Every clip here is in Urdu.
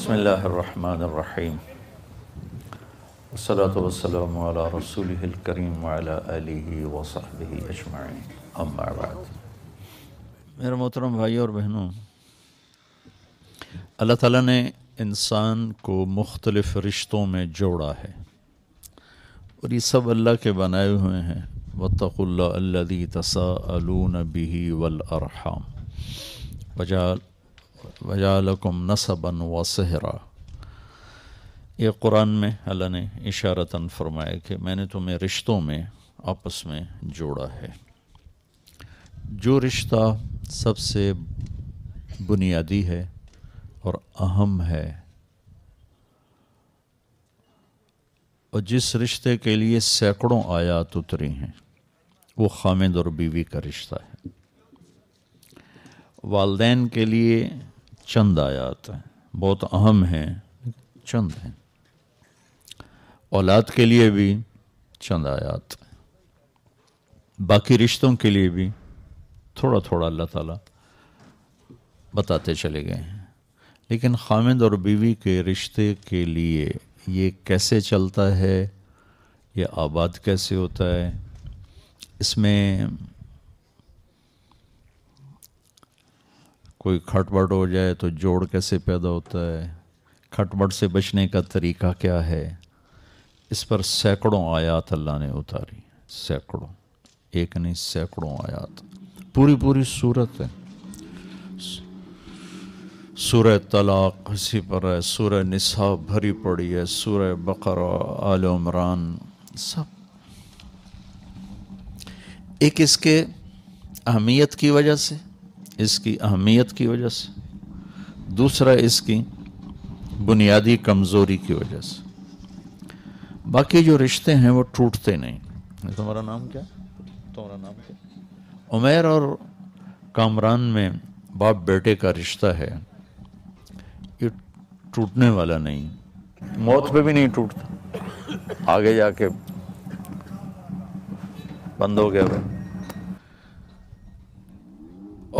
بسم اللہ الرحمن الرحیم والصلاة والسلام علی رسولہ الکریم وعلی آلہ وصحبہ اجمعین اما بعد۔ میرے محترم بھائیوں اور بہنوں، اللہ تعالیٰ نے انسان کو مختلف رشتوں میں جوڑا ہے اور یہ سب اللہ کے بنائے ہوئے ہیں۔ واتقوا اللہ الذی تساءلون بہ والارحام وجعلکم نسبا وصہرا۔ یہ قرآن میں اللہ نے اشارتاً فرمایا کہ میں نے تمہیں رشتوں میں آپس میں جوڑا ہے۔ جو رشتہ سب سے بنیادی ہے اور اہم ہے، اور جس رشتے کے لیے سینکڑوں آیات اتری ہیں، وہ خامد اور بیوی کا رشتہ ہے۔ والدین کے لیے چند آیات ہیں، بہت اہم ہیں، چند ہیں۔ اولاد کے لیے بھی چند آیات ہیں، باقی رشتوں کے لیے بھی تھوڑا تھوڑا اللہ تعالیٰ بتاتے چلے گئے ہیں۔ لیکن خامد اور بیوی کے رشتے کے لیے یہ کیسے چلتا ہے، یہ آباد کیسے ہوتا ہے، اس میں کوئی کھٹ بٹ ہو جائے تو جوڑ کیسے پیدا ہوتا ہے، کھٹ بٹ سے بچنے کا طریقہ کیا ہے، اس پر سینکڑوں آیات اللہ نے اتاری، سینکڑوں، ایک نہیں سینکڑوں آیات، پوری صورت ہے۔ سورہ طلاق اسی پر ہے، سورہ نساء بھری پڑی ہے، سورہ بقرہ، آل عمران، سب ایک اس کے اہمیت کی وجہ سے، اس کی اہمیت کی وجہ سے، دوسرا اس کی بنیادی کمزوری کی وجہ سے۔ باقی جو رشتے ہیں وہ ٹوٹتے نہیں۔ تمہارا نام کیا؟ تمہارا نام کیا؟ عمیر اور کامران میں باپ بیٹے کا رشتہ ہے، یہ ٹوٹنے والا نہیں، موت پہ بھی نہیں ٹوٹتا، آگے جا کے بند ہو گیا۔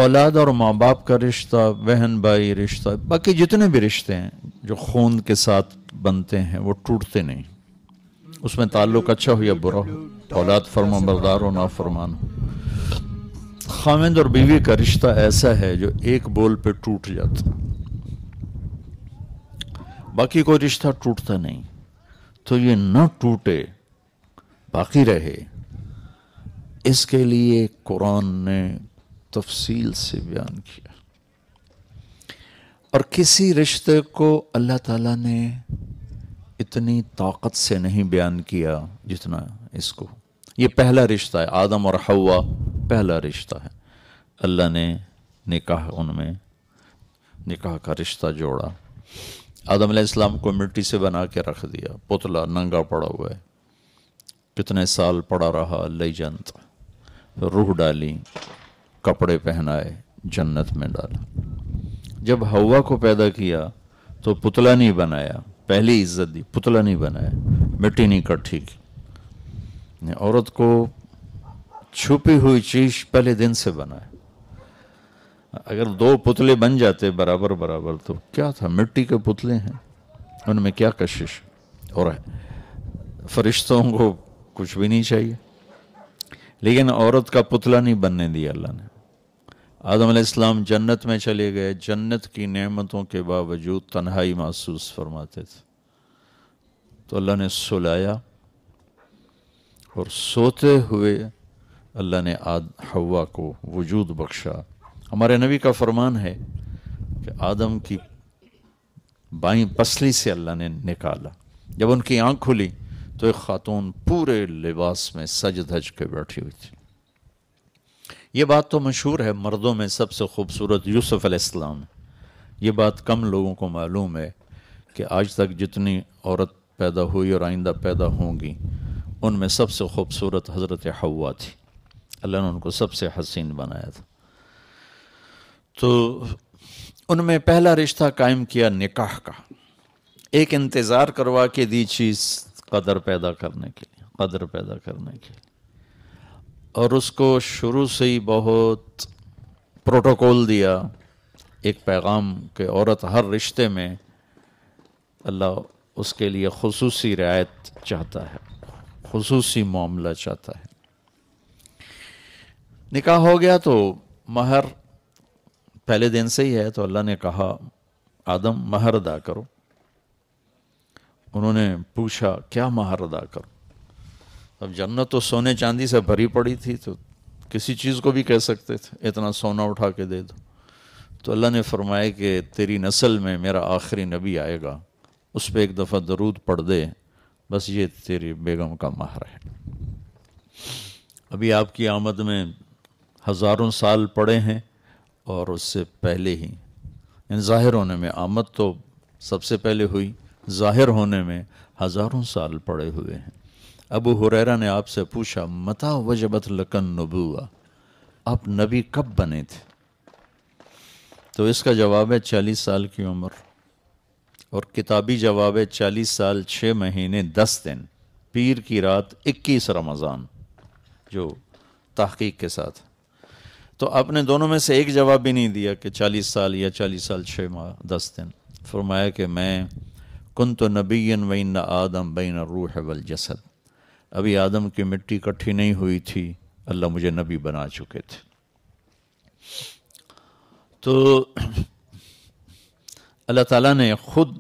اولاد اور ماں باپ کا رشتہ، بہن بھائی رشتہ، باقی جتنے بھی رشتے ہیں جو خون کے ساتھ بنتے ہیں وہ ٹوٹتے نہیں، اس میں تعلق اچھا ہو یا برا ہو، اولاد فرما بردار ہو نافرمان ہو۔ خامد اور بیوی کا رشتہ ایسا ہے جو ایک بول پہ ٹوٹ جاتا، باقی کوئی رشتہ ٹوٹتا نہیں۔ تو یہ نہ ٹوٹے، باقی رہے، اس کے لیے قرآن نے تفصیل سے بیان کیا، اور کسی رشتے کو اللہ تعالیٰ نے اتنی طاقت سے نہیں بیان کیا جتنا اس کو۔ یہ پہلا رشتہ ہے، آدم اور حوا پہلا رشتہ ہے، اللہ نے نکاح، ان میں نکاح کا رشتہ جوڑا۔ آدم علیہ السلام کو مٹی سے بنا کے رکھ دیا، پتلا ننگا پڑا ہوا ہے، کتنے سال پڑا رہا لیجنت، روح ڈالی، کپڑے پہنائے، جنت میں ڈالا۔ جب حوا کو پیدا کیا تو پتلا نہیں بنایا، پہلی عزت دی، پتلا نہیں بنایا، مٹی نہیں کٹھی کی، عورت کو چھپی ہوئی چیز پہلے دن سے بنایا۔ اگر دو پتلے بن جاتے برابر برابر تو کیا تھا، مٹی کے پتلے ہیں، ان میں کیا کشش، اور فرشتوں کو کچھ بھی نہیں چاہیے، لیکن عورت کا پتلا نہیں بننے دیا اللہ نے۔ آدم علیہ السلام جنت میں چلے گئے، جنت کی نعمتوں کے باوجود تنہائی محسوس فرماتے تھے، تو اللہ نے سلایا، اور سوتے ہوئے اللہ نے حوا کو وجود بخشا۔ ہمارے نبی کا فرمان ہے کہ آدم کی بائیں پسلی سے اللہ نے نکالا، جب ان کی آنکھ کھلی تو ایک خاتون پورے لباس میں سج دھج کے بیٹھی ہوئی تھی۔ یہ بات تو مشہور ہے، مردوں میں سب سے خوبصورت یوسف علیہ السلام، یہ بات کم لوگوں کو معلوم ہے کہ آج تک جتنی عورت پیدا ہوئی اور آئندہ پیدا ہوں گی، ان میں سب سے خوبصورت حضرت حوا تھی، اللہ نے ان کو سب سے حسین بنایا تھا۔ تو ان میں پہلا رشتہ قائم کیا نکاح کا، ایک انتظار کروا کے دی چیز قدر پیدا کرنے کے لیے، قدر پیدا کرنے کے لیے، اور اس کو شروع سے ہی بہت پروٹوکول دیا، ایک پیغام کہ عورت ہر رشتے میں اللہ اس کے لیے خصوصی رعایت چاہتا ہے، خصوصی معاملہ چاہتا ہے۔ نکاح ہو گیا تو مہر پہلے دن سے ہی ہے، تو اللہ نے کہا آدم مہر ادا کرو۔ انہوں نے پوچھا کیا مہر ادا کرو؟ اب جنت تو سونے چاندی سے بھری پڑی تھی، تو کسی چیز کو بھی کہہ سکتے تھے اتنا سونا اٹھا کے دے دو۔ تو اللہ نے فرمایا کہ تیری نسل میں میرا آخری نبی آئے گا، اس پہ ایک دفعہ درود پڑھ دے، بس یہ تیری بیگم کا مہر ہے۔ ابھی آپ کی آمد میں ہزاروں سال پڑے ہیں، اور اس سے پہلے ہی یعنی ظاہر ہونے میں آمد تو سب سے پہلے ہوئی، ظاہر ہونے میں ہزاروں سال پڑے ہوئے ہیں۔ ابو ہریرہ نے آپ سے پوچھا متی وجبت لکن نبوہ، آپ نبی کب بنے تھے؟ تو اس کا جواب ہے 40 سال کی عمر، اور کتابی جواب ہے 40 سال 6 مہینے 10 دن، پیر کی رات 21 رمضان، جو تحقیق کے ساتھ۔ تو آپ نے دونوں میں سے ایک جواب بھی نہیں دیا کہ 40 سال یا 40 سال 6 ماہ 10 دن۔ فرمایا کہ میں کنت نبیا وان آدم بین الروح والجسد، ابھی آدم کی مٹی اکٹھی نہیں ہوئی تھی، اللہ مجھے نبی بنا چکے تھے۔ تو اللہ تعالیٰ نے خود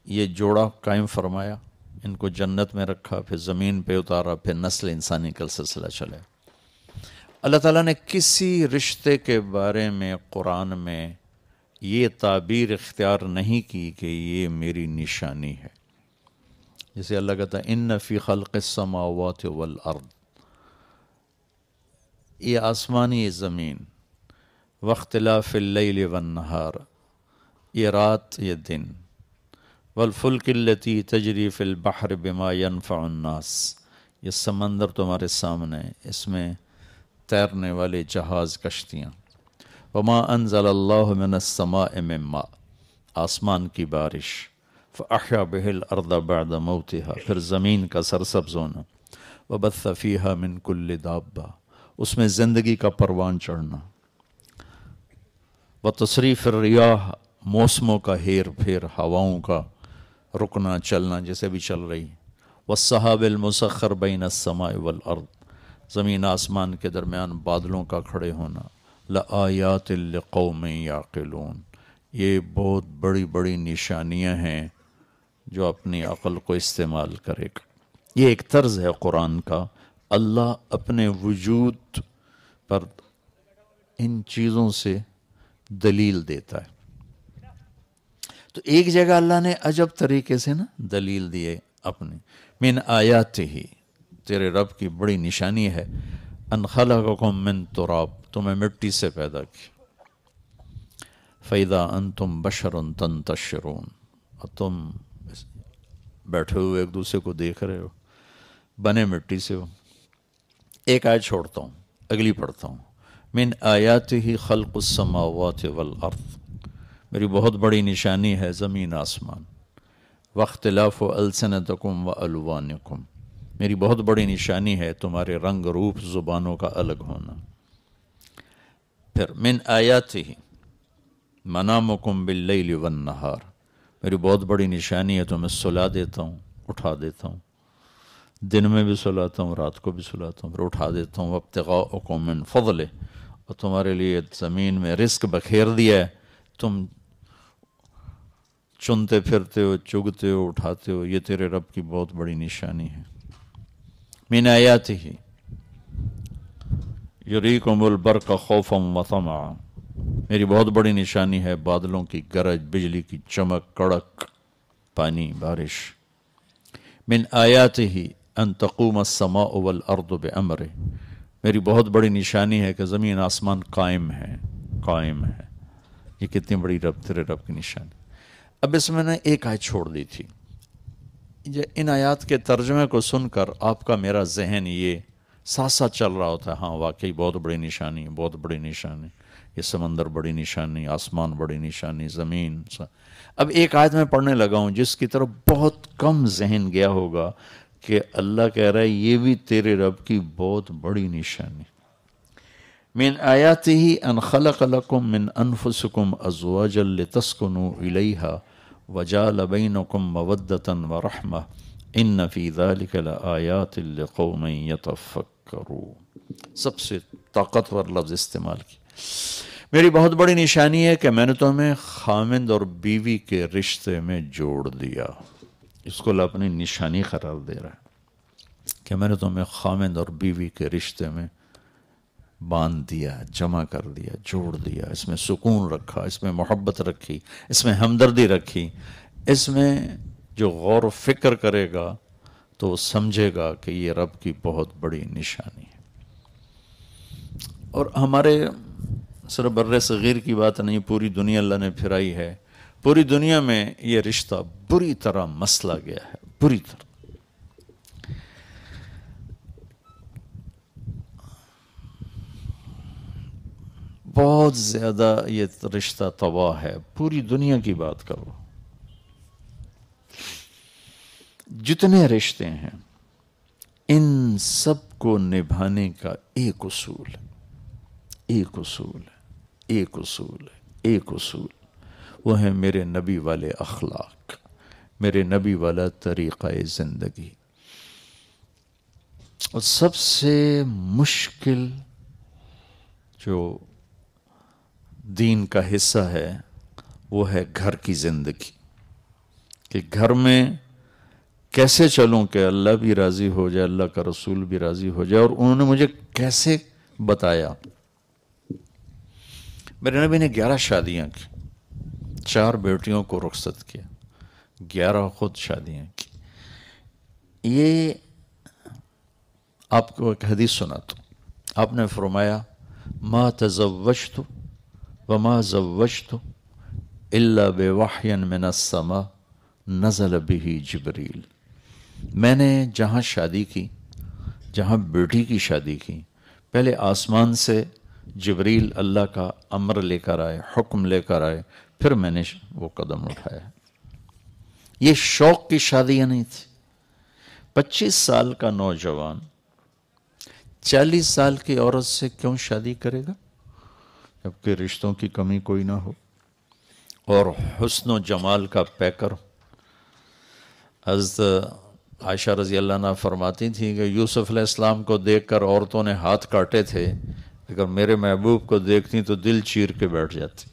یہ جوڑا قائم فرمایا، ان کو جنت میں رکھا، پھر زمین پہ اتارا، پھر نسل انسانی کا سلسلہ چلے۔ اللہ تعالیٰ نے کسی رشتے کے بارے میں قرآن میں یہ تعبیر اختیار نہیں کی کہ یہ میری نشانی ہے۔ جیسے اللہ کہتا ہے ان فی خلق السماوات والارض، یہ آسمان یہ زمین، واختلاف اللیل والنہار، یہ رات یہ دن، والفلک التی تجری فی البحر بما ينفع الناس، یہ سمندر تمہارے سامنے، اس میں تیرنے والے جہاز کشتیاں، وما انزل اللہ من السماء من ماء، آسمان کی بارش، فاحیا بہ الارض بعد موتها، پھر زمین کا سرسبز ہونا، وبث فیہا من کل دابہ، اس میں زندگی کا پروان چڑھنا، وتصریف الریاح، موسموں کا ہیر پھیر، ہواؤں کا رکنا چلنا جیسے بھی چل رہی، والسحاب المسخر بین السماء والارض، زمین آسمان کے درمیان بادلوں کا کھڑے ہونا، لآیات لقوم یعقلون، یہ بہت بڑی بڑی نشانیاں ہیں جو اپنی عقل کو استعمال کرے گا۔ یہ ایک طرز ہے قرآن کا، اللہ اپنے وجود پر ان چیزوں سے دلیل دیتا ہے۔ تو ایک جگہ اللہ نے عجب طریقے سے نا دلیل دیے اپنی، من آیات ہی، تیرے رب کی بڑی نشانی ہے، ان خلقکم من تراب، تمہیں مٹی سے پیدا کی، فَإِذَا أَنْتُمْ بَشَرٌ تَنْتَشِرُونَ، اور تم بیٹھے ہوئے ایک دوسرے کو دیکھ رہے ہو، بنے مٹی سے ہو۔ ایک آیت چھوڑتا ہوں، اگلی پڑھتا ہوں، من آیاتہ خلق السماوات والارض، میری بہت بڑی نشانی ہے زمین آسمان، واختلاف السنتکم والوانکم، میری بہت بڑی نشانی ہے تمہارے رنگ روپ زبانوں کا الگ ہونا۔ پھر من آیاتہ منامکم باللیل والنہار، میری بہت بڑی نشانی ہے تمہیں سلا دیتا ہوں، اٹھا دیتا ہوں، دن میں بھی سلاتا ہوں، رات کو بھی سلاتا ہوں، پھر اٹھا دیتا ہوں، وابتغاءکم من فضلہ، اور تمہارے لیے زمین میں رزق بکھیر دیا ہے، تم چنتے پھرتے ہو، چگتے ہو، اٹھاتے ہو، یہ تیرے رب کی بہت بڑی نشانی ہے۔ من آیاتہ یریکم البرق خوفا وطمعا، میری بہت بڑی نشانی ہے بادلوں کی گرج، بجلی کی چمک، کڑک، پانی، بارش۔ من آیاتہ ان تقوم السماء والارض بامرہ، میری بہت بڑی نشانی ہے کہ زمین آسمان قائم ہے، قائم ہے۔ یہ کتنی بڑی تیرے رب کی نشانی۔ اب اس میں نے ایک آیت چھوڑ دی تھی، ان آیات کے ترجمے کو سن کر آپ کا میرا ذہن یہ ساتھ ساتھ چل رہا ہوتا ہے، ہاں واقعی بہت بڑی نشانی، بہت بڑی نشانی، یہ سمندر بڑی نشانی، آسمان بڑی نشانی، زمین۔ اب ایک آیت میں پڑھنے لگا ہوں جس کی طرف بہت کم ذہن گیا ہوگا کہ اللہ کہہ رہا ہے یہ بھی تیرے رب کی بہت بڑی نشانی۔ من آیاتہ ان خلق لکم من انفسکم ازواجا لتسکنوا الیہا وجعل بینکم مودۃ ورحمہ ان فی ذلک لآیات لقوم یتفکرون۔ سب سے طاقتور لفظ استعمال کی۔ میری بہت بڑی نشانی ہے کہ میں نے تمہیں خامند اور بیوی کے رشتے میں جوڑ دیا۔ اس کو اللہ اپنی نشانی قرار دے رہا ہے کہ میں نے تمہیں خامند اور بیوی کے رشتے میں باندھ دیا، جمع کر دیا، جوڑ دیا، اس میں سکون رکھا، اس میں محبت رکھی، اس میں ہمدردی رکھی، اس میں جو غور و فکر کرے گا تو وہ سمجھے گا کہ یہ رب کی بہت بڑی نشانی ہے۔ اور ہمارے صرف بر صغیر کی بات نہیں، پوری دنیا اللہ نے پھرائی ہے، پوری دنیا میں یہ رشتہ بری طرح مسلا گیا ہے، بری طرح۔ بہت زیادہ یہ رشتہ تباہ ہے، پوری دنیا کی بات کرو، جتنے رشتے ہیں ان سب کو نبھانے کا ایک اصول ہے، ایک اصول ہے، ایک اصول ہے، ایک اصول، وہ ہے میرے نبی والے اخلاق، میرے نبی والا طریقہ زندگی۔ اور سب سے مشکل جو دین کا حصہ ہے وہ ہے گھر کی زندگی، کہ گھر میں کیسے چلوں کہ اللہ بھی راضی ہو جائے، اللہ کا رسول بھی راضی ہو جائے۔ اور انہوں نے مجھے کیسے بتایا، میرے نبی نے 11 شادیاں کی، 4 بیٹیوں کو رخصت کیا، 11 خود شادیاں کی۔ یہ آپ کو ایک حدیث سناتا ہوں، آپ نے فرمایا ما تزوجت وما زوجت الا بوحی من السماء نزل به جبریل۔ میں نے جہاں شادی کی، جہاں بیٹی کی شادی کی، پہلے آسمان سے جبریل اللہ کا امر لے کر آئے، حکم لے کر آئے، پھر میں نے وہ قدم اٹھایا۔ یہ شوق کی شادیاں نہیں تھی۔ 25 سال کا نوجوان 40 سال کی عورت سے کیوں شادی کرے گا جبکہ رشتوں کی کمی کوئی نہ ہو اور حسن و جمال کا پیکر۔ حضرت عائشہ رضی اللہ عنہ فرماتی تھی کہ یوسف علیہ السلام کو دیکھ کر عورتوں نے ہاتھ کاٹے تھے، اگر میرے محبوب کو دیکھتی تو دل چیر کے بیٹھ جاتی۔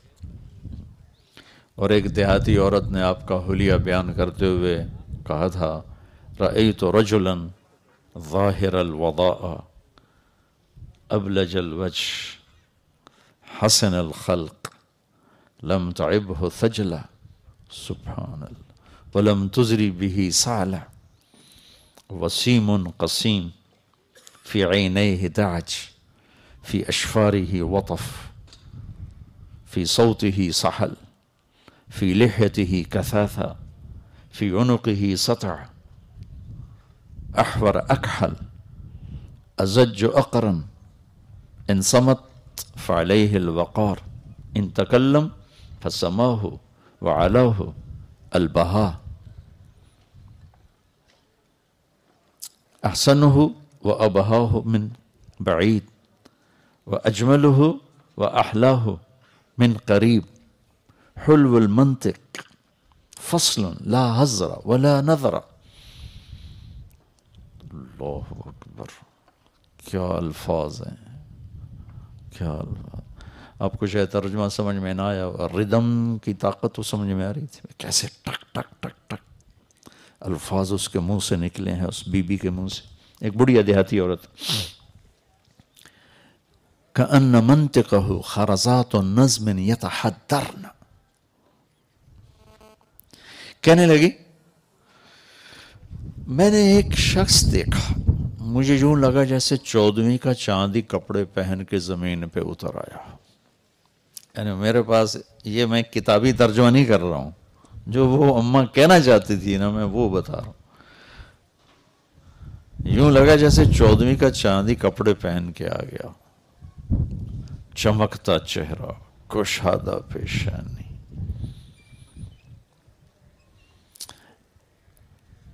اور ایک دیہاتی عورت نے آپ کا حلیہ بیان کرتے ہوئے کہا تھا رأیت رجلا ظاہر الوضاء ابلج الوجه حسن الخلق لم تعبه ثجلہ سبحان اللہ ولم تزری به سعلہ وسیم قسیم فی عینیہ دعج فی اشفارہ وطف فی صوتہ سحل فی لحیتہ کثاثہ فی عنقہ سطع احور اکحل ازج اقرن ان صمت فعلیہ الوقار ان تکلم فسماہ وعلاہ البہا احسنہ وابہاہ من بعید واجملہ واحلاہ من قریب حلو المنطق فصل لا حذر ولا نظر۔ اللہ اکبر، کیا الفاظ ہیں، کیا الفاظ۔ آپ کو شاید ترجمہ سمجھ میں نہ آیا، ردم کی طاقت تو سمجھ میں آ رہی تھی، کیسے ٹک ٹک ٹک ٹک الفاظ اس کے منہ سے نکلے ہیں، اس بی بی کے منہ سے۔ ایک بڑی دیہاتی عورت کأن منطقہ خرزات نظم یتحدرن، کہنے لگی میں نے ایک شخص دیکھا، مجھے یوں لگا جیسے 14ویں کا چاندی کپڑے پہن کے زمین پہ اتر آیا۔ یعنی میرے پاس یہ میں کتابی ترجمہ نہیں کر رہا ہوں، جو وہ اماں کہنا چاہتی تھی نا میں وہ بتا رہا ہوں۔ یوں لگا جیسے 14ویں کا چاندی کپڑے پہن کے آ گیا، چمکتا چہرہ، کشادہ پیشانی،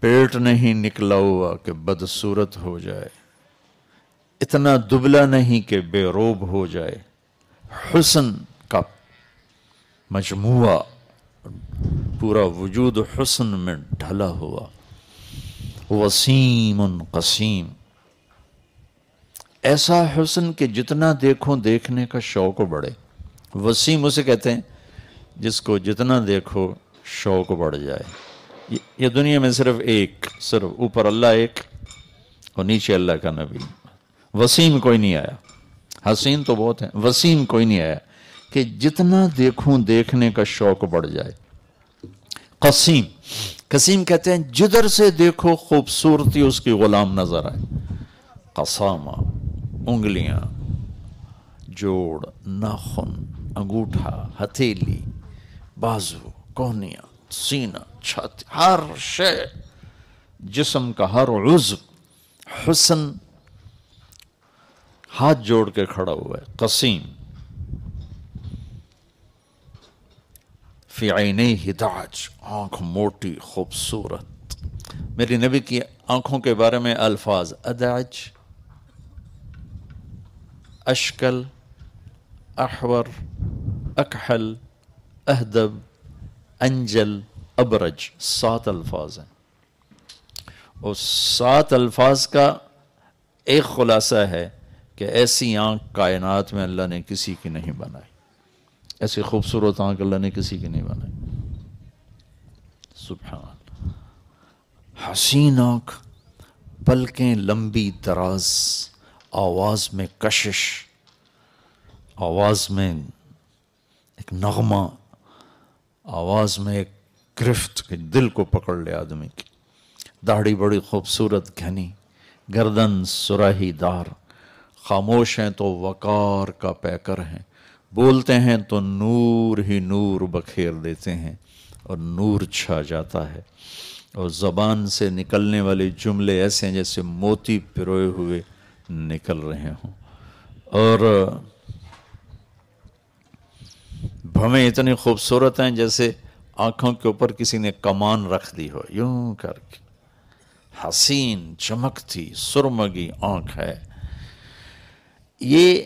پیٹ نہیں نکلا ہوا کہ بدصورت ہو جائے، اتنا دبلا نہیں کہ بے روب ہو جائے، حسن کا مجموعہ، پورا وجود حسن میں ڈھلا ہوا، وسیم قسیم، ایسا حسن کہ جتنا دیکھو دیکھنے کا شوق بڑھے۔ وسیم اسے کہتے ہیں جس کو جتنا دیکھو شوق بڑھ جائے۔ یہ دنیا میں صرف اوپر اللہ ایک اور نیچے اللہ کا نبی، وسیم کوئی نہیں آیا۔ حسین تو بہت ہیں، وسیم کوئی نہیں آیا کہ جتنا دیکھوں دیکھنے کا شوق بڑھ جائے۔ قسیم کہتے ہیں جدھر سے دیکھو خوبصورتی اس کی غلام نظر آئے۔ قسامہ، انگلیاں، جوڑ، ناخن، انگوٹھا، ہتھیلی، بازو، کونیاں، سینہ، چھاتی، ہر شے، جسم کا ہر عضو حسن ہاتھ جوڑ کے کھڑا ہوا ہے۔ قسیم، فی عینیہ دعج، آنکھ موٹی خوبصورت۔ میری نبی کی آنکھوں کے بارے میں الفاظ ادعج، اشکل، احور، اکحل، اہدب، انجل، ابرج، 7 الفاظ ہیں، اور 7 الفاظ کا ایک خلاصہ ہے کہ ایسی آنکھ کائنات میں اللہ نے کسی کی نہیں بنائی، ایسی خوبصورت آنکھ اللہ نے کسی کی نہیں بنائی۔ سبحان اللہ۔ حسین آنکھ، پلکیں لمبی دراز، آواز میں کشش، آواز میں ایک نغمہ، آواز میں ایک گرفت کہ دل کو پکڑ لے آدمی کی۔ داڑھی بڑی خوبصورت گھنی، گردن سراہی دار، خاموش ہیں تو وقار کا پیکر ہیں، بولتے ہیں تو نور ہی نور بکھیر دیتے ہیں اور نور چھا جاتا ہے، اور زبان سے نکلنے والے جملے ایسے ہیں جیسے موتی پروئے ہوئے نکل رہے ہوں، اور بھویں اتنی خوبصورت ہیں جیسے آنکھوں کے اوپر کسی نے کمان رکھ دی ہو، یوں کر کے۔ حسین، چمکتی، سرمگی آنکھ ہے۔ یہ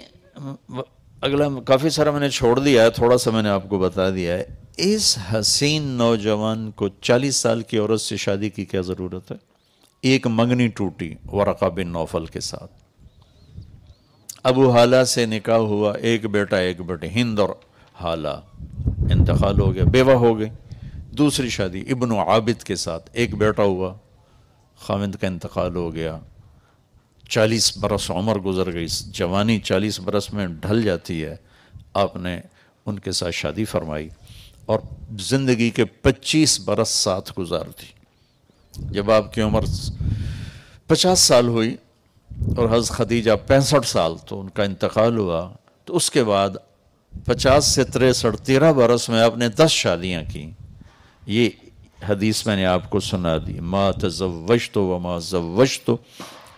اگلا کافی سارا میں نے چھوڑ دیا ہے، تھوڑا سا میں نے آپ کو بتا دیا ہے۔ اس حسین نوجوان کو 40 سال کی عورت سے شادی کی کیا ضرورت ہے؟ ایک منگنی ٹوٹی ورقہ بن نوفل کے ساتھ، ابو حالہ سے نکاح ہوا، ایک بیٹا ایک بیٹی، ہند اور حالہ، انتقال ہو گیا، بیوہ ہو گئی۔ دوسری شادی ابن عابد کے ساتھ، ایک بیٹا ہوا، خاوند کا انتقال ہو گیا، 40 برس عمر گزر گئی، جوانی 40 برس میں ڈھل جاتی ہے، آپ نے ان کے ساتھ شادی فرمائی اور زندگی کے 25 برس ساتھ گزار دی۔ جب آپ کی عمر 50 سال ہوئی اور حضرت خدیجہ 65 سال، تو ان کا انتقال ہوا، تو اس کے بعد 50 سے 63 13 برس میں آپ نے 10 شادیاں کی۔ یہ حدیث میں نے آپ کو سنا دی، ما تزوجت وما زوجت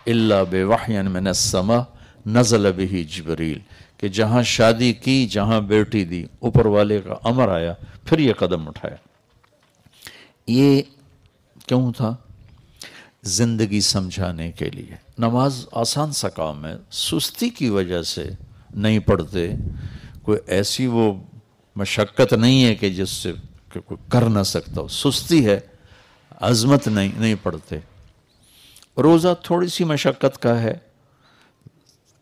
الا بوحی من السماء نزل به جبریل، کہ جہاں شادی کی، جہاں بیٹی دی، اوپر والے کا امر آیا، پھر یہ قدم اٹھایا۔ یہ کیوں تھا؟ زندگی سمجھانے کے لیے۔ نماز آسان سا کام ہے، سستی کی وجہ سے نہیں پڑھتے، کوئی ایسی وہ مشقت نہیں ہے کہ جس سے کہ کوئی کر نہ سکتا ہو، سستی ہے، عظمت نہیں پڑھتے۔ روزہ تھوڑی سی مشقت کا ہے،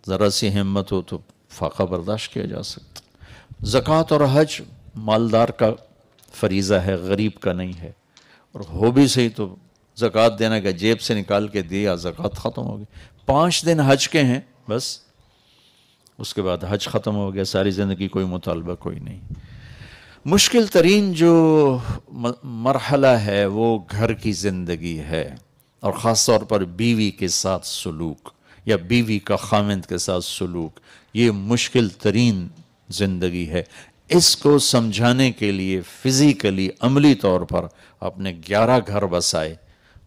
ذرا سی ہمت ہو تو فاقہ برداشت کیا جا سکتا۔ زکوٰۃ اور حج مالدار کا فریضہ ہے، غریب کا نہیں ہے، اور ہو بھی صحیح تو زکوٰۃ دینا کہ جیب سے نکال کے دیا، زکوٰۃ ختم ہو گئی۔ 5 دن حج کے ہیں بس، اس کے بعد حج ختم ہو گیا، ساری زندگی کوئی مطالبہ کوئی نہیں۔ مشکل ترین جو مرحلہ ہے وہ گھر کی زندگی ہے، اور خاص طور پر بیوی کے ساتھ سلوک یا بیوی کا خاوند کے ساتھ سلوک، یہ مشکل ترین زندگی ہے۔ اس کو سمجھانے کے لیے فزیکلی عملی طور پر آپ نے 11 گھر بسائے۔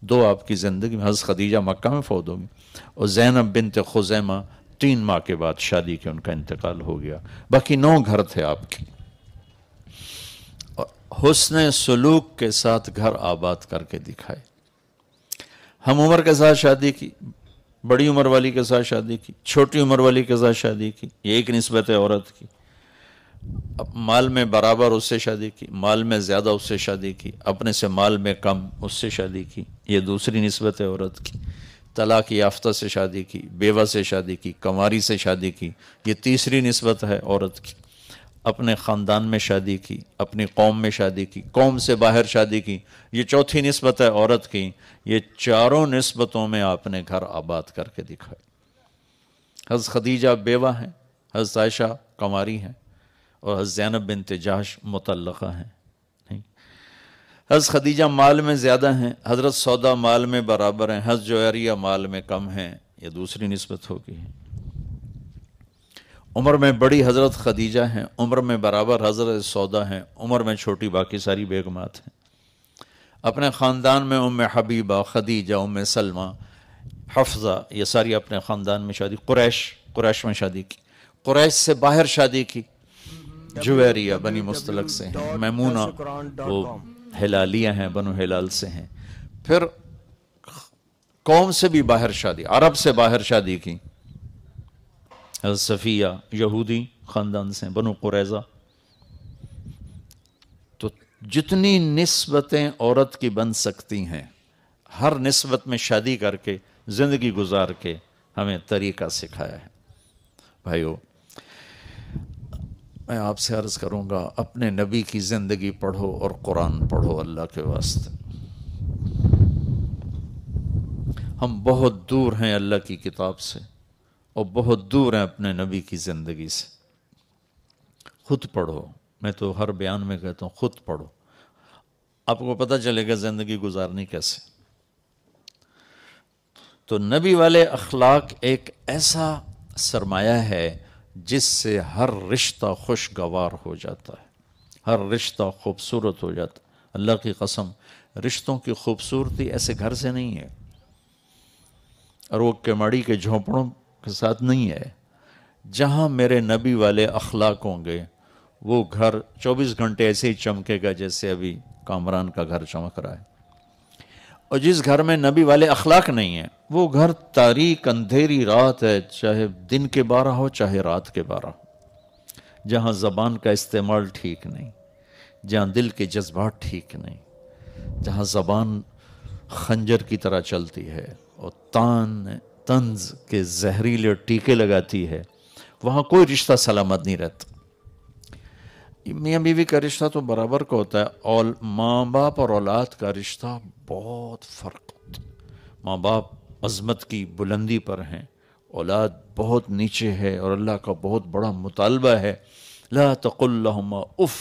2 آپ کی زندگی میں، حضرت خدیجہ مکہ میں فوت ہوگی، اور زینب بنت خزیمہ 3 ماہ کے بعد شادی کے ان کا انتقال ہو گیا، باقی 9 گھر تھے آپ کے۔ اور حسن سلوک کے ساتھ گھر آباد کر کے دکھائے۔ ہم عمر کے ساتھ شادی کی، بڑی عمر والی کے ساتھ شادی کی، چھوٹی عمر والی کے ساتھ شادی کی، یہ ایک نسبت ہے عورت کی۔ اب مال میں برابر اس سے شادی کی، مال میں زیادہ اس سے شادی کی، اپنے سے مال میں کم اس سے شادی کی، یہ دوسری نسبت ہے عورت کی۔ طلاق یافتہ سے شادی کی، بیوہ سے شادی کی، کنواری سے شادی کی، یہ تیسری نسبت ہے عورت کی۔ اپنے خاندان میں شادی کی، اپنی قوم میں شادی کی، قوم سے باہر شادی کی، یہ چوتھی نسبت ہے عورت کی۔ یہ چاروں نسبتوں میں آپ نے گھر آباد کر کے دکھائے۔ حضرت خدیجہ بیوہ ہیں، حضرت عائشہ کنواری ہیں، اور حضرت زینب بنت جحش مطلقہ ہیں۔ نہیں، حضرت خدیجہ مال میں زیادہ ہیں، حضرت سودا مال میں برابر ہیں، حضرت جویریہ مال میں کم ہیں، یہ دوسری نسبت ہوگی۔ عمر میں بڑی حضرت خدیجہ ہیں، عمر میں برابر حضرت سودا ہیں، عمر میں چھوٹی باقی ساری بیگمات ہیں۔ اپنے خاندان میں ام حبیبہ، خدیجہ، ام سلمہ، حفظہ، یہ ساری اپنے خاندان میں شادی۔ قریش میں شادی کی، قریش سے باہر شادی کی، جویریہ بنی مستلق سے ہیں، میمونہ وہ ہلالیہ ہیں، بنو ہلال سے ہیں۔ پھر قوم سے بھی باہر شادی، عرب سے باہر شادی کی، حضرت صفیہ یہودی خاندان سے، بنو قریظہ۔ تو جتنی نسبتیں عورت کی بن سکتی ہیں، ہر نسبت میں شادی کر کے زندگی گزار کے ہمیں طریقہ سکھایا ہے۔ بھائیو، میں آپ سے عرض کروں گا، اپنے نبی کی زندگی پڑھو اور قرآن پڑھو اللہ کے واسطے۔ ہم بہت دور ہیں اللہ کی کتاب سے، اور بہت دور ہیں اپنے نبی کی زندگی سے۔ خود پڑھو، میں تو ہر بیان میں کہتا ہوں خود پڑھو، آپ کو پتہ چلے گا زندگی گزارنی کیسے۔ تو نبی والے اخلاق ایک ایسا سرمایہ ہے جس سے ہر رشتہ خوشگوار ہو جاتا ہے، ہر رشتہ خوبصورت ہو جاتا ہے۔ اللہ کی قسم، رشتوں کی خوبصورتی ایسے گھر سے نہیں ہے، اور وہ کماڑی کے جھونپڑوں کے ساتھ نہیں ہے۔ جہاں میرے نبی والے اخلاق ہوں گے، وہ گھر 24 گھنٹے ایسے ہی چمکے گا جیسے ابھی کامران کا گھر چمک رہا ہے۔ اور جس گھر میں نبی والے اخلاق نہیں ہیں، وہ گھر تاریک اندھیری رات ہے، چاہے دن کے 12 ہو چاہے رات کے 12 ہو۔ جہاں زبان کا استعمال ٹھیک نہیں، جہاں دل کے جذبات ٹھیک نہیں، جہاں زبان خنجر کی طرح چلتی ہے اور طنز کے زہریلے ٹیکے لگاتی ہے، وہاں کوئی رشتہ سلامت نہیں رہتا۔ میاں بیوی کا رشتہ تو برابر کا ہوتا ہے، اور ماں باپ اور اولاد کا رشتہ بہت فرق ہوتا ہے۔ ماں باپ عظمت کی بلندی پر ہیں، اولاد بہت نیچے ہے، اور اللہ کا بہت بڑا مطالبہ ہے، لا تقل لهما اف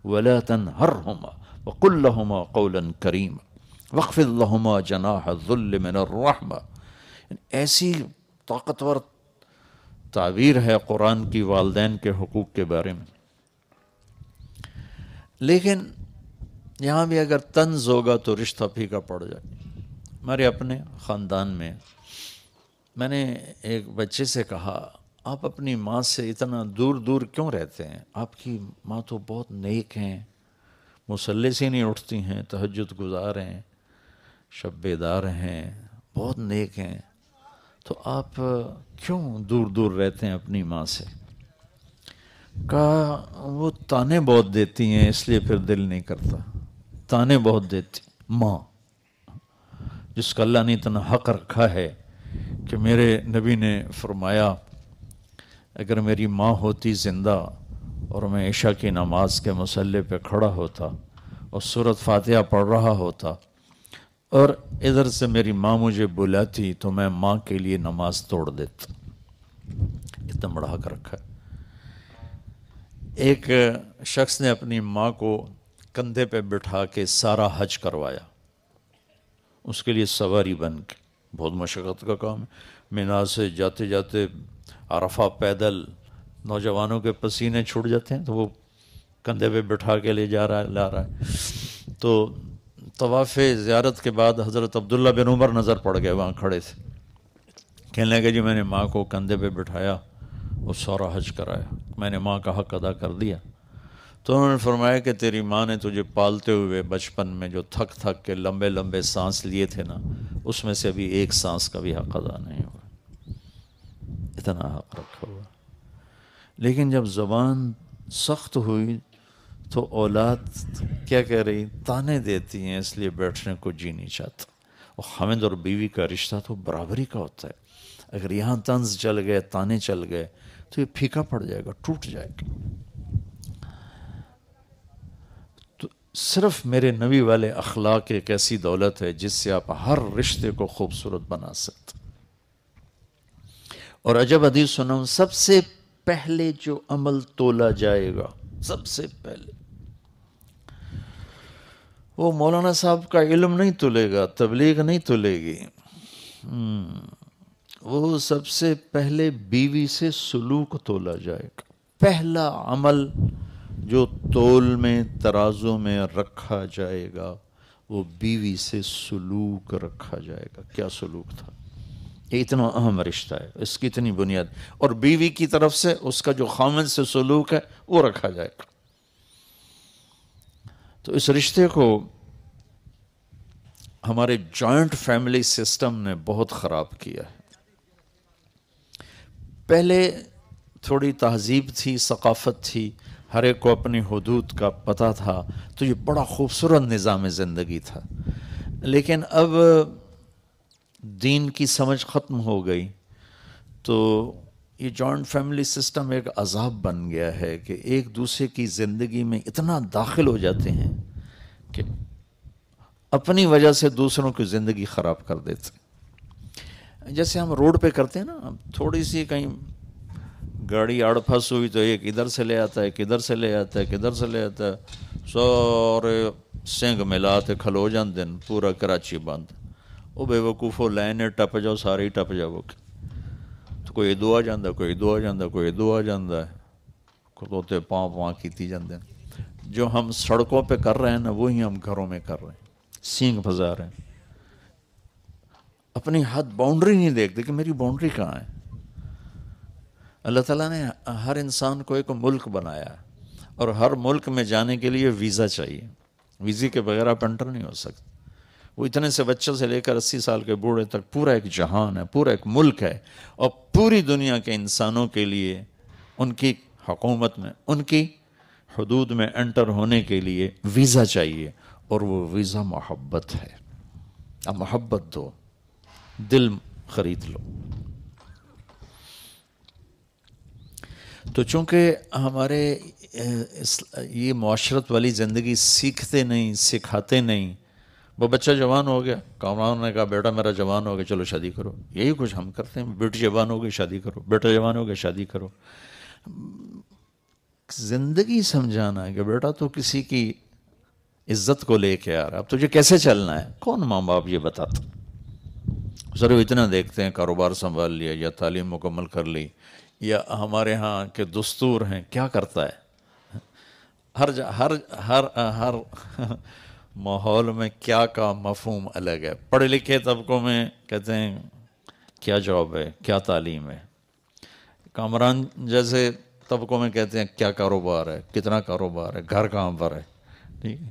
ولا تنهرهما وقل لهما قولا کریما واخفض لهما جناح الذل من الرحمہ۔ ایسی طاقتور تعبیر ہے قرآن کی والدین کے حقوق کے بارے میں۔ لیکن یہاں بھی اگر طنز ہوگا تو رشتہ پھیکا پڑ جائے۔ ہمارے اپنے خاندان میں نے ایک بچے سے کہا، آپ اپنی ماں سے اتنا دور دور کیوں رہتے ہیں؟ آپ کی ماں تو بہت نیک ہیں، مصلی سے نہیں اٹھتی ہیں، تہجد گزار ہیں، شب بیدار ہیں، بہت نیک ہیں، تو آپ کیوں دور دور رہتے ہیں اپنی ماں سے؟ کہا وہ تانے بہت دیتی ہیں اس لیے پھر دل نہیں کرتا۔ تانے بہت دیتی ماں، جس کا اللہ نے اتنا حق رکھا ہے کہ میرے نبی نے فرمایا اگر میری ماں ہوتی زندہ اور میں عشاء کی نماز کے مصلی پہ کھڑا ہوتا اور سورۃ فاتحہ پڑھ رہا ہوتا اور ادھر سے میری ماں مجھے بلاتی تو میں ماں کے لیے نماز توڑ دیتا۔ اتنا بڑا حق رکھا ہے۔ ایک شخص نے اپنی ماں کو کندھے پہ بٹھا کے سارا حج کروایا، اس کے لیے سواری بن کے، بہت مشقت کا کام ہے۔ مینا سے جاتے جاتے عرفہ پیدل، نوجوانوں کے پسینے چھوٹ جاتے ہیں تو وہ کندھے پہ بٹھا کے لے جا رہا ہے، لا رہا ہے۔ تو طواف زیارت کے بعد حضرت عبداللہ بن عمر نظر پڑ گئے، وہاں کھڑے تھے۔ کہنے لگے جی میں نے ماں کو کندھے پہ بٹھایا اور سارا حج کرایا، میں نے ماں کا حق ادا کر دیا۔ تو انہوں نے فرمایا کہ تیری ماں نے تجھے پالتے ہوئے بچپن میں جو تھک تھک کے لمبے لمبے سانس لیے تھے نا، اس میں سے ابھی ایک سانس کا بھی حق ادا نہیں ہوا۔ اتنا حق رکھا ہوا۔ لیکن جب زبان سخت ہوئی تو اولاد کیا کہہ رہی؟ تانے دیتی ہیں، اس لیے بیٹھنے کو جی نہیں چاہتا۔ اور خاوند اور بیوی کا رشتہ تو برابری کا ہوتا ہے، اگر یہاں طنز چل گئے، تانے چل گئے تو یہ پھیکا پڑ جائے گا، ٹوٹ جائے گا۔ تو صرف میرے نبی والے اخلاق ایک ایسی دولت ہے جس سے آپ ہر رشتے کو خوبصورت بنا سکتے۔ اور عجب حدیث سناؤں، سب سے پہلے جو عمل تولا جائے گا، سب سے پہلے، وہ مولانا صاحب کا علم نہیں تلے گا، تبلیغ نہیں تلے گی، وہ سب سے پہلے بیوی سے سلوک تولا جائے گا۔ پہلا عمل جو تول میں، ترازو میں رکھا جائے گا، وہ بیوی سے سلوک رکھا جائے گا۔ کیا سلوک تھا؟ یہ اتنا اہم رشتہ ہے، اس کی اتنی بنیاد، اور بیوی کی طرف سے اس کا جو خامن سے سلوک ہے وہ رکھا جائے گا۔ تو اس رشتے کو ہمارے جوائنٹ فیملی سسٹم نے بہت خراب کیا ہے۔ پہلے تھوڑی تہذیب تھی، ثقافت تھی، ہر ایک کو اپنی حدود کا پتہ تھا، تو یہ بڑا خوبصورت نظام زندگی تھا۔ لیکن اب دین کی سمجھ ختم ہو گئی تو یہ جوائنٹ فیملی سسٹم ایک عذاب بن گیا ہے کہ ایک دوسرے کی زندگی میں اتنا داخل ہو جاتے ہیں کہ اپنی وجہ سے دوسروں کی زندگی خراب کر دیتے ہیں۔ جیسے ہم روڈ پہ کرتے ہیں نا، تھوڑی سی کہیں گاڑی آڑ پھنس ہوئی تو ایک ادھر سے لے آتا ہے، کدھر سے لے آتا ہے، کدھر سے لے آتا ہے، سارے سنگ ملاتے کھلو جان دن پورا کراچی بند۔ وہ بے وقوفو لائنے ٹپ جاؤ، سارے ہی ٹپ جاؤ، تو کوئی ادو آ جاندہ، کوئی ادو آ جاندہ، کوئی ادو آ جاندہ ہے، کھلوتے پاں پاں کیتی جاندے ہیں۔ جو ہم سڑکوں پہ کر رہے ہیں نا، وہی ہم گھروں میں کر رہے ہیں، سینگ پھنسا رہے ہیں، اپنی حد باؤنڈری نہیں دیکھتے کہ میری باؤنڈری کہاں ہے۔ اللہ تعالیٰ نے ہر انسان کو ایک ملک بنایا ہے، اور ہر ملک میں جانے کے لیے ویزا چاہیے، ویزے کے بغیر آپ انٹر نہیں ہو سکتے۔ وہ اتنے سے بچے سے لے کر 80 سال کے بوڑھے تک پورا ایک جہان ہے، پورا ایک ملک ہے، اور پوری دنیا کے انسانوں کے لیے ان کی حکومت میں، ان کی حدود میں انٹر ہونے کے لیے ویزا چاہیے، اور وہ ویزا محبت ہے۔ اب محبت دو، دل خرید لو۔ تو چونکہ ہمارے یہ معاشرت والی زندگی سیکھتے نہیں، سکھاتے نہیں، وہ بچہ جوان ہو گیا، کامران نے کہا بیٹا میرا جوان ہو گیا، چلو شادی کرو، یہی کچھ ہم کرتے ہیں، بیٹی جوان ہو گئی شادی کرو، بیٹا جوان ہو گیا شادی کرو۔ زندگی سمجھانا ہے کہ بیٹا تو کسی کی عزت کو لے کے آ رہا ہے، اب تجھے کیسے چلنا ہے، کون ماں باپ یہ بتاتا؟ صرف اتنا دیکھتے ہیں کاروبار سنبھال لیا، یا تعلیم مکمل کر لی، یا ہمارے ہاں کے دستور ہیں، کیا کرتا ہے، ہر ماحول میں کیا کا مفہوم الگ ہے۔ پڑھے لکھے طبقوں میں کہتے ہیں کیا جاب ہے، کیا تعلیم ہے، کامران جیسے طبقوں میں کہتے ہیں کیا کاروبار ہے، کتنا کاروبار ہے، گھر کہاں پر ہے، ٹھیک ہے،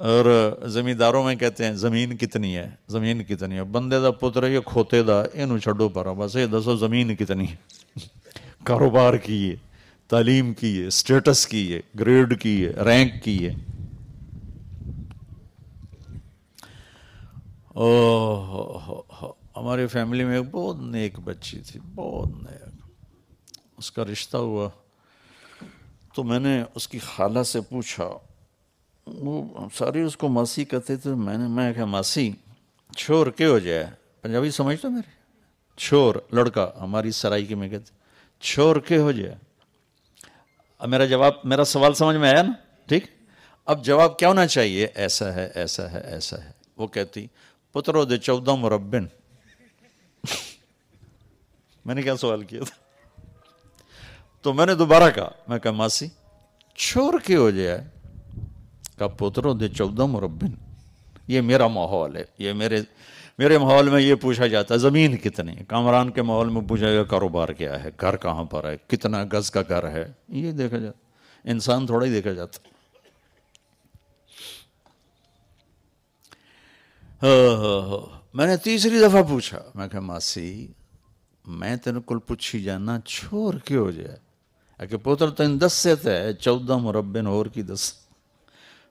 اور زمینداروں میں کہتے ہیں زمین کتنی ہے، زمین کتنی ہے، بندے دا پتر یہ کھوتے دا اینو چھڈو پرا، بس یہ دسو زمین کتنی ہے، کاروبار کی ہے، تعلیم کی ہے، سٹیٹس کی ہے، گریڈ کی ہے، رینک کی ہے۔ ہماری فیملی میں ایک بہت نیک بچی تھی، بہت نیک، اس کا رشتہ ہوا تو میں نے اس کی خالہ سے پوچھا، وہ ساری اس کو ماسی کہتے تھے، میں کہا ماسی چھور کے ہو جائے، پنجابی سمجھتا میرے، چھور لڑکا، ہماری سرائکی میں کہتے چھور کے ہو جائے۔ اب میرا سوال سمجھ میں آیا نا؟ ٹھیک، اب جواب کیا ہونا چاہیے؟ ایسا ہے، ایسا ہے، ایسا ہے۔ وہ کہتی پترو دے 14 مربن۔ میں نے کیا سوال کیا تھا؟ تو میں نے دوبارہ کہا، میں کہا ماسی چھوڑ کے ہو جائے، کہا پترو دے 14 مربن۔ یہ میرا ماحول ہے، یہ میرے ماحول میں یہ پوچھا جاتا ہے زمین کتنی، کامران کے ماحول میں پوچھا جائے کاروبار کیا ہے، گھر کہاں پر ہے، کتنا گز کا گھر ہے، یہ دیکھا جاتا، انسان تھوڑا ہی دیکھا جاتا۔ میں نے تیسری دفعہ پوچھا، میں کہا ماسی میں تیرے کو پوچھی جانا چھوڑ کے ہو جائے، کہ پوتر تو ان 10 سے تھے 14 مربے اور کی 10.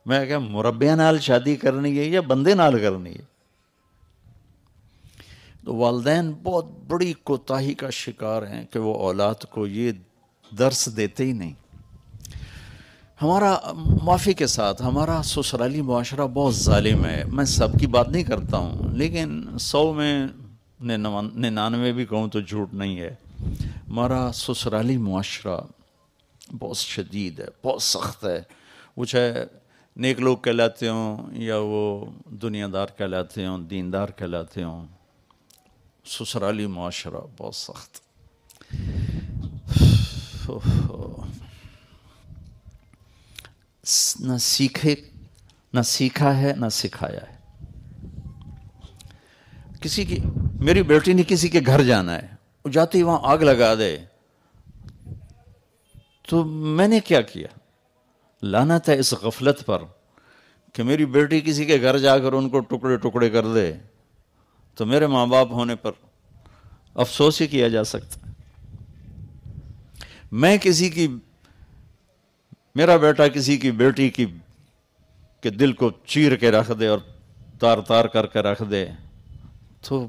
میں کہ مربے نال شادی کرنی ہے یا بندے نال کرنی ہے؟ تو والدین بہت بڑی کوتاہی کا شکار ہیں کہ وہ اولاد کو یہ درس دیتے ہی نہیں. ہمارا معافی کے ساتھ ہمارا سسرالی معاشرہ بہت ظالم ہے. میں سب کی بات نہیں کرتا ہوں، لیکن 100 میں 99 بھی کہوں تو جھوٹ نہیں ہے. ہمارا سسرالی معاشرہ بہت شدید ہے، بہت سخت ہے. وہ چاہے نیک لوگ کہلاتے ہوں یا وہ دنیا دار کہلاتے ہوں، دیندار کہلاتے ہوں، سسرالی معاشرہ بہت سخت. نہ سیکھا ہے نہ سکھایا ہے. کسی کی میری بیٹی نے کسی کے گھر جانا ہے، وہ جاتی وہاں آگ لگا دے تو میں نے کیا کیا؟ لعنت ہے اس غفلت پر کہ میری بیٹی کسی کے گھر جا کر ان کو ٹکڑے ٹکڑے کر دے تو میرے ماں باپ ہونے پر افسوس ہی کیا جا سکتا. میں کسی کی میرا بیٹا کسی کی بیٹی کی کہ دل کو چیر کے رکھ دے اور تار تار کر کے رکھ دے تو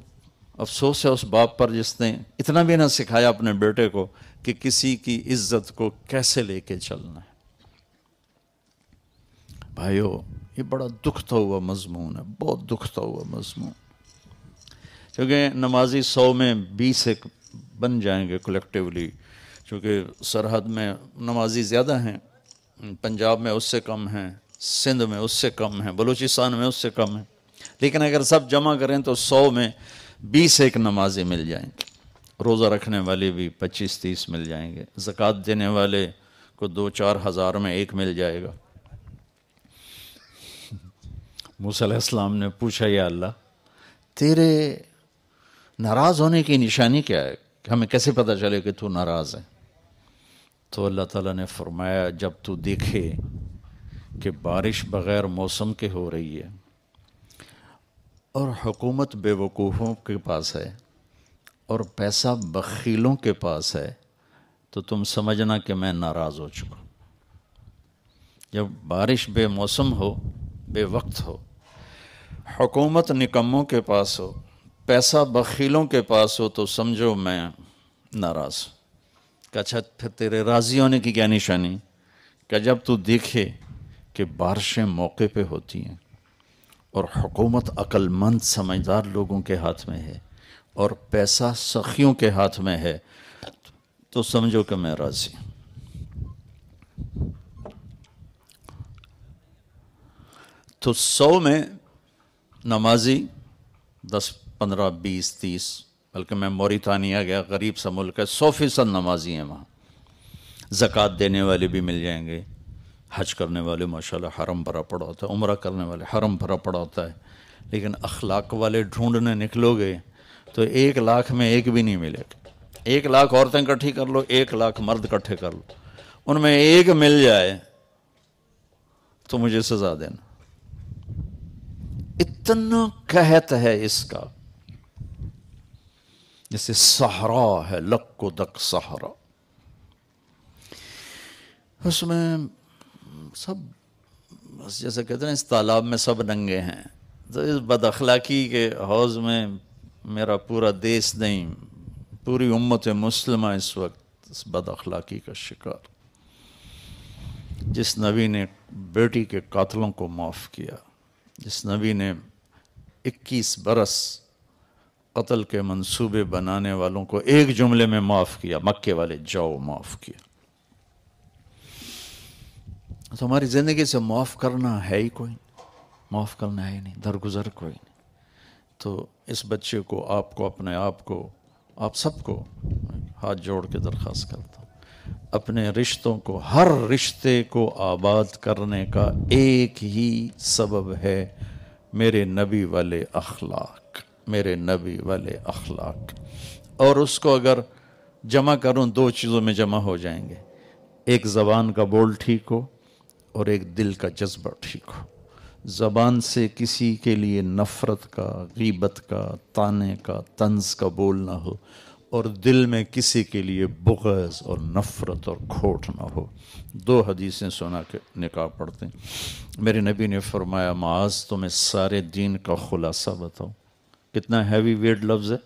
افسوس ہے اس باپ پر جس نے اتنا بھی نہ سکھایا اپنے بیٹے کو کہ کسی کی عزت کو کیسے لے کے چلنا ہے. بھائیو، یہ بڑا دکھتا ہوا مضمون ہے، بہت دکھتا ہوا مضمون. کیونکہ نمازی 100 میں 20 ایک بن جائیں گے کلیکٹیولی، چونکہ سرحد میں نمازی زیادہ ہیں، پنجاب میں اس سے کم ہیں، سندھ میں اس سے کم ہیں، بلوچستان میں اس سے کم ہیں. لیکن اگر سب جمع کریں تو 100 میں 20 ایک نمازی مل جائیں گے. روزہ رکھنے والے بھی 25-30 مل جائیں گے. زکوٰۃ دینے والے کو 2-4 ہزار میں ایک مل جائے گا. موسیٰ علیہ السلام نے پوچھا، یا اللہ تیرے ناراض ہونے کی نشانی کیا ہے، کہ ہمیں کیسے پتہ چلے کہ تو ناراض ہے؟ تو اللہ تعالیٰ نے فرمایا، جب تو دیکھے کہ بارش بغیر موسم کے ہو رہی ہے اور حکومت بے وقوفوں کے پاس ہے اور پیسہ بخیلوں کے پاس ہے تو تم سمجھنا کہ میں ناراض ہو چکا. جب بارش بے موسم ہو، بے وقت ہو، حکومت نکموں کے پاس ہو، پیسہ بخیلوں کے پاس ہو تو سمجھو میں ناراض ہوں. کہ اچھا پھر تیرے راضی ہونے کی کیا نشانی؟ کہ جب تو دیکھے کہ بارشیں موقع پہ ہوتی ہیں اور حکومت عقل مند سمجھدار لوگوں کے ہاتھ میں ہے اور پیسہ سخیوں کے ہاتھ میں ہے تو سمجھو کہ میں راضی ہوں. تو 100 میں نمازی 10 15 20 30، بلکہ میں موریتانیہ گیا، غریب سا ملک ہے، 100% نمازی ہیں وہاں. زکوٰۃ دینے والے بھی مل جائیں گے، حج کرنے والے ماشاءاللہ حرم بھرا پڑا ہوتا ہے، عمرہ کرنے والے حرم بھرا پڑا ہوتا ہے. لیکن اخلاق والے ڈھونڈنے نکلو گے تو 1 لاکھ میں ایک بھی نہیں ملے گا. 1 لاکھ عورتیں اکٹھی کر لو، 1 لاکھ مرد اکٹھے کر لو، ان میں ایک مل جائے تو مجھے سزا دینا. اتنا قحط ہے اس کا، جیسے صحرا ہے، لک و دک صحرا. اس میں سب بس جیسے کہتے ہیں اس تالاب میں سب ننگے ہیں. تو اس بد اخلاقی کے حوض میں میرا پورا دیس نہیں، پوری امت مسلمہ اس وقت اس بد اخلاقی کا شکار. جس نبی نے بیٹی کے قاتلوں کو معاف کیا، جس نبی نے 21 برس قتل کے منصوبے بنانے والوں کو ایک جملے میں معاف کیا، مکے والے جاؤ معاف کیا. تو ہماری زندگی سے معاف کرنا ہے ہی کوئی، معاف کرنا ہے ہی نہیں، درگزر کوئی نہیں. تو اس بچے کو، آپ کو، اپنے آپ کو، آپ سب کو ہاتھ جوڑ کے درخواست کرتا ہوں، اپنے رشتوں کو، ہر رشتے کو آباد کرنے کا ایک ہی سبب ہے میرے نبی والے اخلاق، میرے نبی والے اخلاق. اور اس کو اگر جمع کروں 2 چیزوں میں جمع ہو جائیں گے، ایک زبان کا بول ٹھیک ہو اور ایک دل کا جذبہ ٹھیک ہو. زبان سے کسی کے لیے نفرت کا، غیبت کا، طعنے کا، طنز کا بول نہ ہو، اور دل میں کسی کے لیے بغض اور نفرت اور کھوٹ نہ ہو. 2 حدیثیں سنا کے نکاح پڑھتے ہیں. میرے نبی نے فرمایا معاذ تمہیں سارے دین کا خلاصہ بتاؤں. کتنا ہیوی ویٹ لفظ ہے,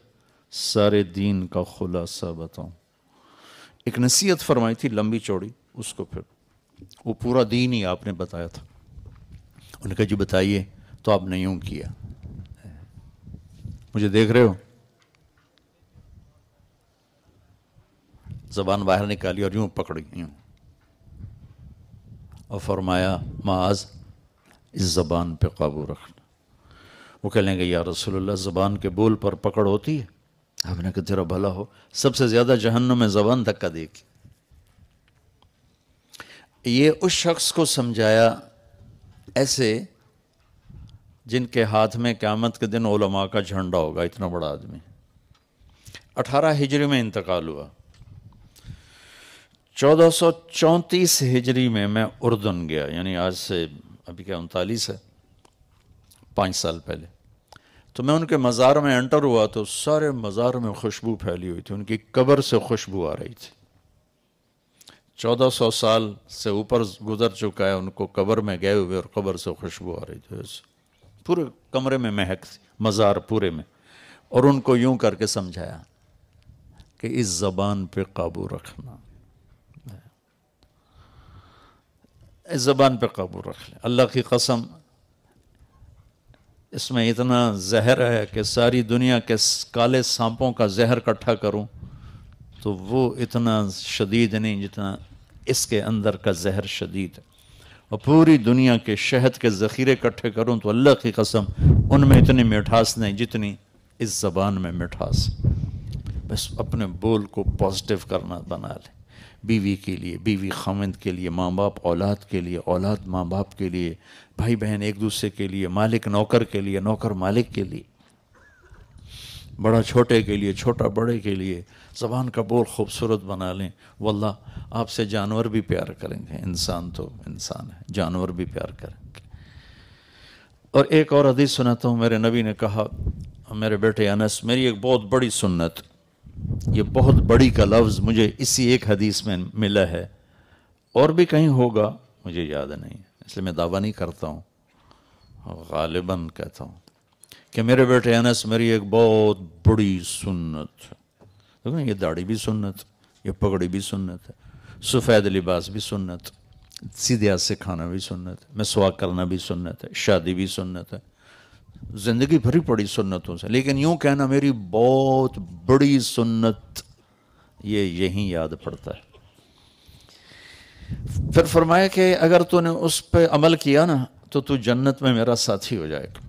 سارے دین کا خلاصہ بتاؤں. ایک نصیحت فرمائی تھی لمبی چوڑی, اس کو پھر وہ پورا دین ہی آپ نے بتایا تھا. انہوں نے کہا جی بتائیے. تو آپ نے یوں کیا, مجھے دیکھ رہے ہو, زبان باہر نکالی اور یوں پکڑی یوں, اور فرمایا معاذ اس زبان پہ قابو رکھنا. وہ کہہ لیں گے یا رسول اللہ زبان کے بول پر پکڑ ہوتی ہے؟ آپ نے کہا تیرا بھلا ہو, سب سے زیادہ جہنم میں زبان دھکا دے گی. یہ اس شخص کو سمجھایا ایسے جن کے ہاتھ میں قیامت کے دن علماء کا جھنڈا ہوگا, اتنا بڑا آدمی. 18 ہجری میں انتقال ہوا. 1434 ہجری میں میں اردن گیا, یعنی آج سے ابھی کیا 39 ہے, 5 سال پہلے. تو میں ان کے مزار میں انٹر ہوا تو سارے مزار میں خوشبو پھیلی ہوئی تھی, ان کی قبر سے خوشبو آ رہی تھی. 1400 سال سے اوپر گزر چکا ہے, ان کو قبر میں گئے ہوئے اور قبر سے خوشبو آ رہی تھی. پورے کمرے میں مہک تھی, مزار پورے میں. اور ان کو یوں کر کے سمجھایا کہ اس زبان پہ قابو رکھنا, اس زبان پہ قابو رکھ لیں. اللہ کی قسم اس میں اتنا زہر ہے کہ ساری دنیا کے کالے سانپوں کا زہر اکٹھا کروں تو وہ اتنا شدید نہیں جتنا اس کے اندر کا زہر شدید ہے. اور پوری دنیا کے شہد کے ذخیرے اکٹھے کروں تو اللہ کی قسم ان میں اتنی مٹھاس نہیں جتنی اس زبان میں مٹھاس. بس اپنے بول کو پازیٹیو کرنا بنا لیں. بیوی کے لیے, بیوی خاوند کے لیے, ماں باپ اولاد کے لیے, اولاد ماں باپ کے لیے, بھائی بہن ایک دوسرے کے لیے, مالک نوکر کے لیے, نوکر مالک کے لیے, بڑا چھوٹے کے لیے, چھوٹا بڑے کے لیے. زبان کا بول خوبصورت بنا لیں. واللہ آپ سے جانور بھی پیار کریں گے. انسان تو انسان ہے, جانور بھی پیار کریں گے. اور ایک اور حدیث سناتا ہوں. میرے نبی نے کہا میرے بیٹے انس, میری ایک بہت بڑی سنت, یہ بہت بڑی کا لفظ مجھے اسی ایک حدیث میں ملا ہے, اور بھی کہیں ہوگا مجھے یاد نہیں, اس لیے میں دعویٰ نہیں کرتا ہوں, غالباً کہتا ہوں کہ میرے بیٹے انس میری ایک بہت بڑی سنت ہے. دیکھو یہ داڑھی بھی سنت, یہ پگڑی بھی سنت ہے, سفید لباس بھی سنت, سیدھے ہاتھ سے کھانا بھی سنت ہے, مسواک کرنا بھی سنت ہے, شادی بھی سنت ہے, زندگی بھری پڑی سنتوں سے. لیکن یوں کہنا میری بہت بڑی سنت, یہ یہیں یاد پڑتا ہے. پھر فرمایا کہ اگر تو نے اس پہ عمل کیا نا تو جنت میں میرا ساتھی ہو جائے گا.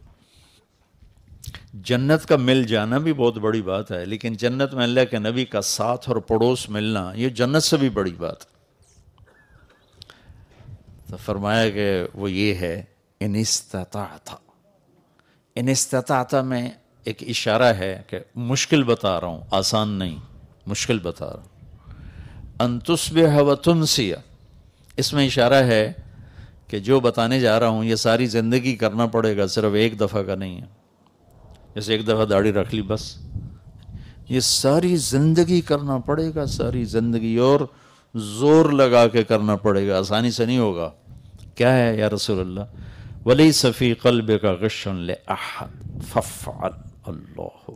جنت کا مل جانا بھی بہت بڑی بات ہے, لیکن جنت میں اللہ کے نبی کا ساتھ اور پڑوس ملنا یہ جنت سے بھی بڑی بات. تو فرمایا کہ وہ یہ ہے ان استطاعت. ان استطاعت میں ایک اشارہ ہے کہ مشکل بتا رہا ہوں, آسان نہیں, مشکل بتا رہا ہوں. ان تصبح و تمسی, اس میں اشارہ ہے کہ جو بتانے جا رہا ہوں یہ ساری زندگی کرنا پڑے گا, صرف ایک دفعہ کا نہیں ہے. جیسے ایک دفعہ داڑھی رکھ لی بس, یہ ساری زندگی کرنا پڑے گا, ساری زندگی, اور زور لگا کے کرنا پڑے گا, آسانی سے نہیں ہوگا. کیا ہے یا رسول اللہ؟ وَلَيْسَ فِي قَلْبِكَ غِشٌّ لِأَحَدٍ فَافْعَلْ. اللہ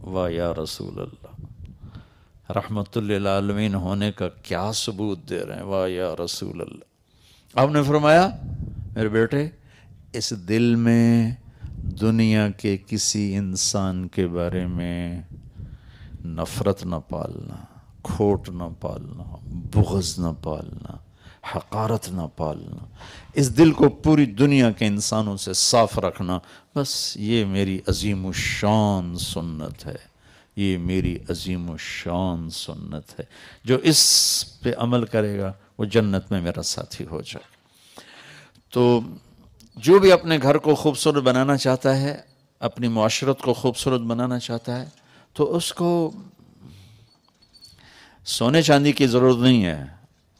واہ یا رسول اللہ, رحمت للعالمین ہونے کا کیا ثبوت دے رہے ہیں, واہ یا رسول اللہ. آپ نے فرمایا میرے بیٹے اس دل میں دنیا کے کسی انسان کے بارے میں نفرت نہ پالنا, کھوٹ نہ پالنا, بغض نہ پالنا, حقارت نہ پالنا. اس دل کو پوری دنیا کے انسانوں سے صاف رکھنا. بس یہ میری عظیم الشان سنت ہے, یہ میری عظیم الشان سنت ہے. جو اس پہ عمل کرے گا وہ جنت میں میرا ساتھی ہو جائے. تو جو بھی اپنے گھر کو خوبصورت بنانا چاہتا ہے, اپنی معاشرت کو خوبصورت بنانا چاہتا ہے, تو اس کو سونے چاندی کی ضرورت نہیں ہے,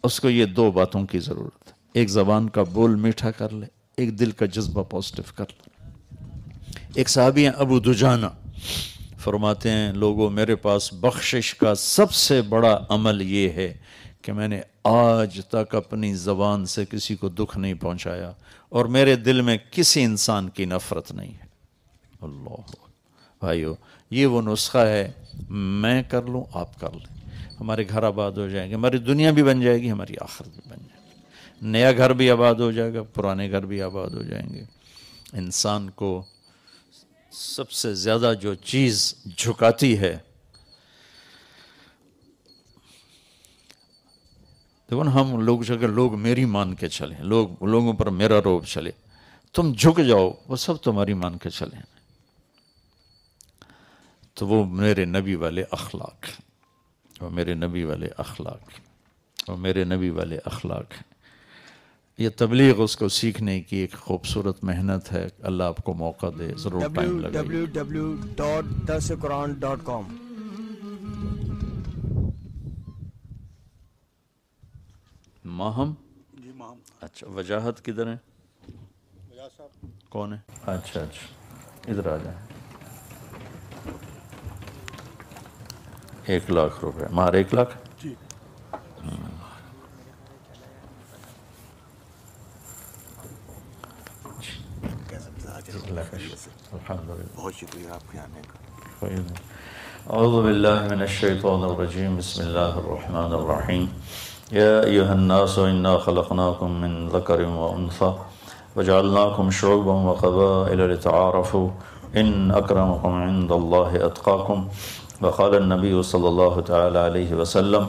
اس کو یہ 2 باتوں کی ضرورت ہے. ایک زبان کا بول میٹھا کر لے, ایک دل کا جذبہ پازیٹیو کر لے. ایک صحابی ہیں ابو دجانہ, فرماتے ہیں لوگوں میرے پاس بخشش کا سب سے بڑا عمل یہ ہے کہ میں نے آج تک اپنی زبان سے کسی کو دکھ نہیں پہنچایا اور میرے دل میں کسی انسان کی نفرت نہیں ہے۔ اللہ بھائیو، یہ وہ نسخہ ہے، میں کر لوں آپ کر لیں، ہمارے گھر آباد ہو جائیں گے، ہماری دنیا بھی بن جائے گی، ہماری آخرت بھی بن جائے گی، نیا گھر بھی آباد ہو جائے گا، پرانے گھر بھی آباد ہو جائیں گے۔ انسان کو سب سے زیادہ جو چیز جھکاتی ہے، دیکھو نا، ہم لوگ اگر لوگ میری مان کے چلیں، لوگوں پر میرا روب چلے، تم جھک جاؤ، وہ سب تمہاری مان کے چلیں، تو وہ میرے نبی والے اخلاق ہیں، وہ میرے نبی والے اخلاق ہیں، وہ میرے نبی والے اخلاق ہیں۔ یہ تبلیغ اس کو سیکھنے کی ایک خوبصورت محنت ہے، اللہ آپ کو موقع دے، ضرور ٹائم لگے۔ www.darsequran.com ماہم، جی ماہم اچھا، وجاہت کدھر ہے؟ بجا صاحب کون ہے؟ اچھا اچھا، ادھر آ جائیں۔ 1,00,000 روپے مہر 1,00,000۔ جی اللہ کا شکر، الحمدللہ۔ بہت شکریہ آپ کے آنے کا۔ اعوذ باللہ من الشیطان الرجیم، بسم اللہ الرحمن الرحیم۔ یا ایہا الناس انا خلقناکم من ذکر و انثی وجعلناکم شعوبا وقبائل لتعارفوا ان اکرمکم عند اللہ اتقاکم، وقال النبی صلی اللہ تعالی علیہ وسلم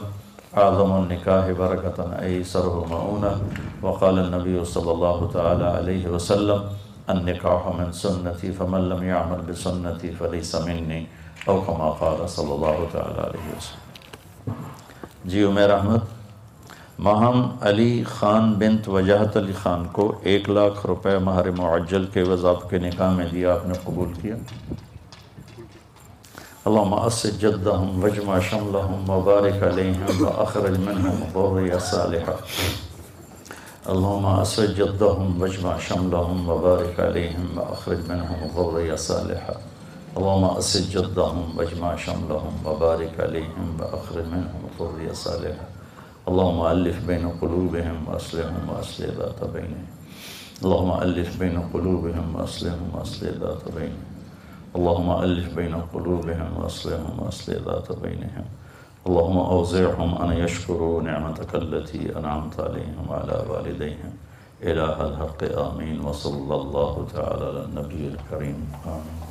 اعظم النکاح برکۃ ایسرہ مؤونہ، وقال النبی صلی اللہ تعالی علیہ وسلم النکاح من سنتی فمن لم يعمل بسنتی فلیس منی، او کما قال صلی اللہ تعالی علیہ وسلم۔ جی عمیر احمد، ماہم علی خان بنت وجاہت علی خان کو 1,00,000 روپے مہر معجل کے عوض آپ کے نکاح میں دیا، آپ نے قبول کیا؟ اللہم اسد جدہم وجمع شملہم وبارک علیہم واخرج منہم ذریہ صالحہ۔ اللہم اسد جدہم وجمع شملہم وبارک علیہم واخرج منہم ذریہ صالحہ۔ اللہم اسد جدہم وجمع شملہم وبارک علیہم واخرج منہم ذریہ صالحہ۔ اللہم الف بین قلوبہم واصلحہم واصلح ذات بینہم۔ اللہم الف بین قلوبہم واصلحہم واصلح ذات بینہم۔ اللہم الف بین قلوبہم واصلحہم واصلح ذات بینہم۔ اللہم اوزعہم ان یشکروا نعمتک التی انعمت علیہم وعلی والدیہم۔ الہ الحق آمین، وصلی اللہ تعالی علی النبی الکریم، آمین۔